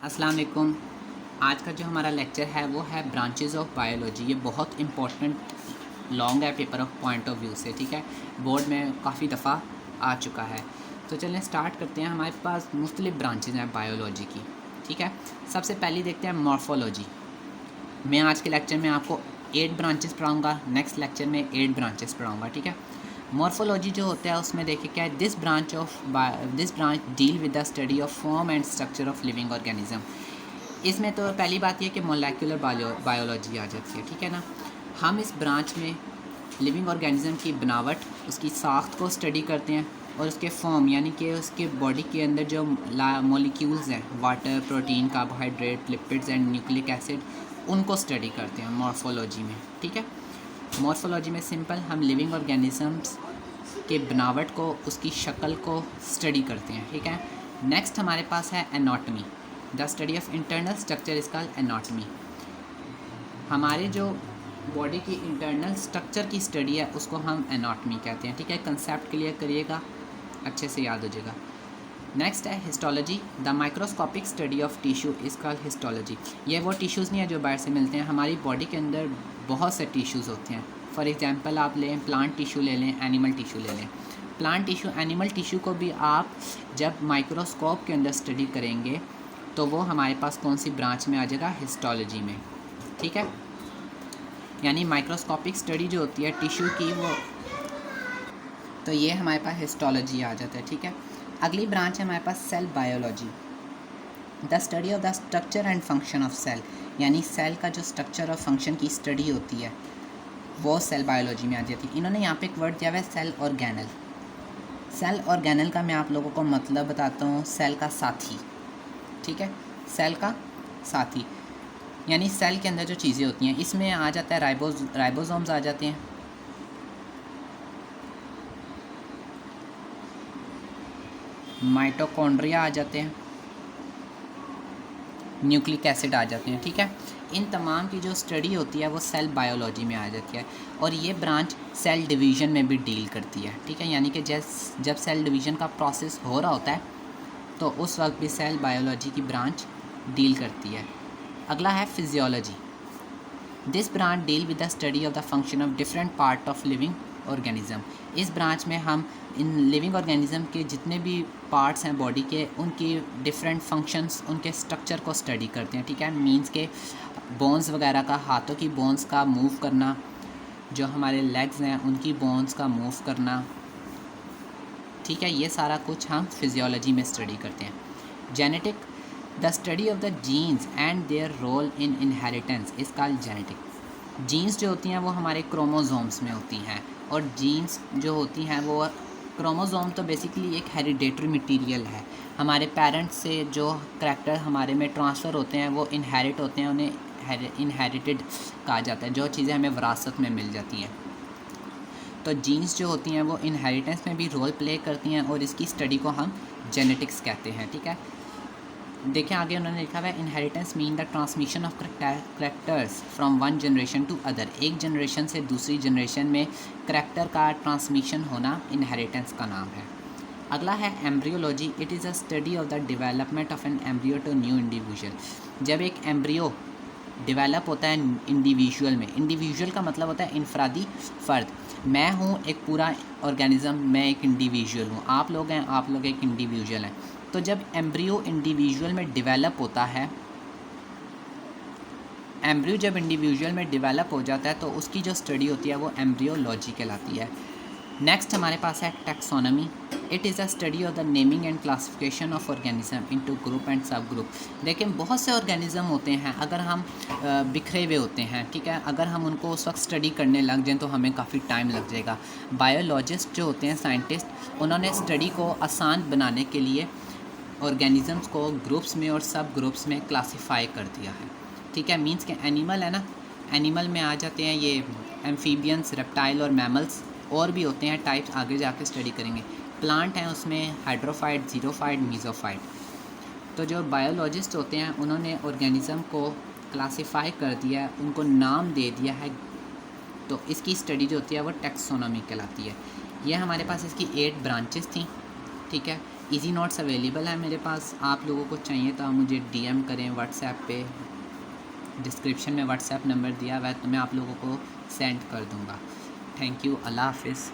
अस्सलाम वालेकुम। आज का जो हमारा लेक्चर है वो है ब्रांचेस ऑफ बायोलॉजी। ये बहुत इंपॉर्टेंट लॉन्ग है paper of point of view से, ठीक है। बोर्ड में काफ़ी दफ़ा आ चुका है। तो चलें स्टार्ट करते हैं। हमारे पास मुख्तलिफ ब्रांचेस हैं बायोलॉजी की, ठीक है। सबसे पहले देखते हैं मॉर्फोलॉजी। मैं आज के लेक्चर में आपको 8 ब्रांचेस पढ़ाऊँगा, नेक्स्ट लेक्चर में 8 ब्रांचेस पढ़ाऊँगा, ठीक है। मॉर्फोलॉजी जो होता है उसमें देखिए क्या है, this branch deal with the study of form and structure of living organism. इसमें तो पहली बात यह कि मोलेकुलर बायोलॉजी आ जाती है, ठीक है ना। हम इस ब्रांच में लिविंग ऑर्गेनिज्म की बनावट, उसकी साख्त को स्टडी करते हैं और उसके फॉर्म यानी कि उसके बॉडी के अंदर जो मॉलिक्यूल्स हैं, water, protein, carbohydrate, lipids and nucleic acid, उनको स्टडी करते हैं मॉर्फोलॉजी में, ठीक है। मॉर्फोलॉजी में सिंपल हम लिविंग ऑर्गेनिजम्स के बनावट को, उसकी शक्ल को स्टडी करते हैं, ठीक है। नेक्स्ट हमारे पास है anatomy. The study of internal structure is called anatomy. हमारे जो बॉडी की इंटरनल स्ट्रक्चर की स्टडी है उसको हम एनाटॉमी कहते हैं, ठीक है। कंसेप्ट क्लियर करिएगा, अच्छे से याद हो जाएगा। नेक्स्ट है histology. The microscopic study of tissue is called histology. ये वो टिश्यूज़ नहीं है जो बाहर से मिलते हैं, हमारी बॉडी के अंदर बहुत से टिश्यूज़ होते हैं। फॉर एग्जांपल आप लें प्लांट टिश्यू ले लें, एनिमल टिश्यू ले लें। प्लांट टिश्यू, एनिमल टिश्यू को भी आप जब माइक्रोस्कोप के अंदर स्टडी करेंगे तो वो हमारे पास कौन सी ब्रांच में आ जाएगा, हिस्टोलॉजी में, ठीक है। यानी माइक्रोस्कोपिक स्टडी जो होती है टिश्यू की, वो तो ये हमारे पास हिस्टोलॉजी आ जाता है, ठीक है। अगली ब्रांच है हमारे पास cell biology. The study of the structure and function of cell, यानी सेल का जो स्ट्रक्चर और फंक्शन की स्टडी होती है वो सेल बायोलॉजी में आ जाती है। इन्होंने यहाँ पे एक वर्ड दिया हुआ है सेल ऑर्गेनल। सेल ऑर्गेनल का मैं आप लोगों को मतलब बताता हूँ, सेल का साथी, ठीक है। सेल का साथी यानी सेल के अंदर जो चीज़ें होती हैं, इसमें आ जाता है राइबोसोम्स आ जाते हैं, माइटोकॉन्ड्रिया आ जाते हैं, न्यूक्लिक एसिड आ जाते हैं, ठीक है। इन तमाम की जो स्टडी होती है वो सेल बायोलॉजी में आ जाती है और ये ब्रांच सेल डिवीज़न में भी डील करती है, ठीक है। यानी कि जब सेल डिवीज़न का प्रोसेस हो रहा होता है तो उस वक्त भी सेल बायोलॉजी की ब्रांच डील करती है। अगला है physiology. This branch deal with the study of the function of different part of living organism. इस ब्रांच में हम इन लिविंग ऑर्गेनिज्म के जितने भी पार्ट्स हैं बॉडी के, उनकी डिफरेंट फंक्शंस, उनके स्ट्रक्चर को स्टडी करते हैं, ठीक है। मींस के बोन्स वगैरह का, हाथों की बोन्स का मूव करना, जो हमारे लेग्स हैं उनकी बोन्स का मूव करना, ठीक है। ये सारा कुछ हम फिजियोलॉजी में स्टडी करते हैं। Genetic, the study of the genes and their role in inheritance is called genetic. Genes जो होती हैं वो हमारे क्रोमोसोम्स में होती हैं और जीन्स जो होती हैं वो, क्रोमोसोम तो बेसिकली एक हेरिडेटरी मटेरियल है। हमारे पेरेंट्स से जो करैक्टर हमारे में ट्रांसफ़र होते हैं वो इनहेरिट होते हैं, उन्हें इनहेरिटेड कहा जाता है, जो चीज़ें हमें विरासत में मिल जाती हैं। तो जीन्स जो होती हैं वो इनहेरिटेंस में भी रोल प्ले करती हैं और इसकी स्टडी को हम जेनेटिक्स कहते हैं, ठीक है। देखें आगे उन्होंने लिखा हुआ है inheritance mean the transmission of characters from one generation to other. एक जनरेशन से दूसरी जनरेशन में करैक्टर का ट्रांसमिशन होना इनहेरिटेंस का नाम है। अगला है embryology. It is a study of the development of an embryo to new individual. जब एक एम्ब्रियो डेवलप होता है इंडिविजुअल में, इंडिविजुअल का मतलब होता है इनफरादी फ़र्द। मैं हूँ एक पूरा ऑर्गेनिज़म, मैं एक इंडिविजुअल हूँ, आप लोग हैं, आप लोग एक इंडिविजुअल हैं। तो जब एम्ब्रियो इंडिविजुअल में डेवलप होता है, एम्ब्रियो जब इंडिविजुअल में डेवलप हो जाता है तो उसकी जो स्टडी होती है वो एम्ब्रियोलॉजी कहलाती है। नेक्स्ट हमारे पास है taxonomy. It is a study of the naming and classification of organism into group and सब ग्रुप। देखिए बहुत से ऑर्गेनिज्म होते हैं, अगर हम बिखरे हुए होते हैं, ठीक है, अगर हम उनको उस वक्त स्टडी करने लग जाएँ तो हमें काफ़ी टाइम लग जाएगा। बायोलॉजिस्ट जो होते हैं, साइंटिस्ट, उन्होंने स्टडी को आसान बनाने के लिए ऑर्गेनिजम्स को ग्रुप्स में और सब ग्रुप्स में क्लासीफाई कर दिया है, ठीक है। मींस के एनिमल है ना, एनिमल में आ जाते हैं ये एम्फीबियंस, रेप्टाइल और मैमल्स, और भी होते हैं टाइप्स, आगे जाके स्टडी करेंगे। प्लांट हैं उसमें हाइड्रोफाइट, जीरोफाइट, मीज़ोफाइट। तो जो बायोलॉजिस्ट होते हैं उन्होंने ऑर्गेनिज़म को क्लासीफाई कर दिया है, उनको नाम दे दिया है, तो इसकी स्टडी जो होती है वो टैक्सोनॉमी कहलाती है। ये हमारे पास इसकी 8 ब्रांचेस थी, ठीक है। इजी नोट्स अवेलेबल है मेरे पास, आप लोगों को चाहिए तो आप मुझे डीएम करें व्हाट्सएप पे, डिस्क्रिप्शन में व्हाट्सएप नंबर दिया हुआ है, तो मैं आप लोगों को सेंड कर दूँगा। थैंक यू, अल्लाह हाफिज़।